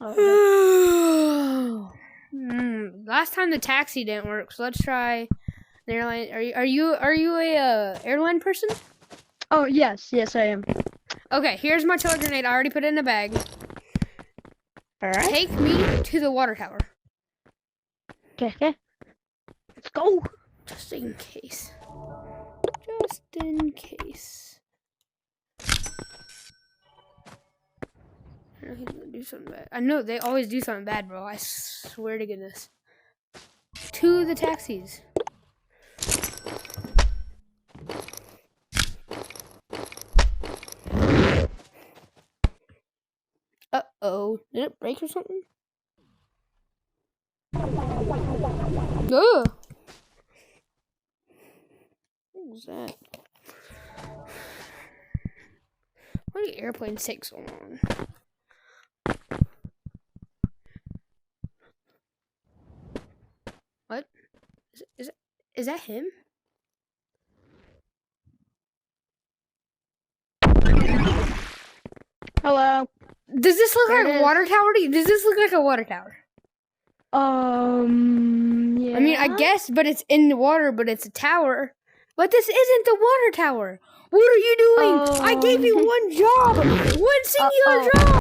Oh, Last time the taxi didn't work, so let's try the airline. Are you a airline person? oh yes, I am. Okay, here's my killer grenade. I already put it in a bag. All right. Take me to the water tower. Okay. Let's go. Just in case. Just in case. I know he's gonna do something bad. I know they always do something bad, bro. I swear to goodness. To the taxis. Uh-oh. Did it break or something? Ugh. What was that? Why do airplanes take so long? What? Is that him? Hello. Does this look There like it a is. water tower? Does this look like a water tower? Yeah. I mean, I guess, but it's in the water, but it's a tower. But this isn't the water tower. What are you doing? I gave you one job. One singular job.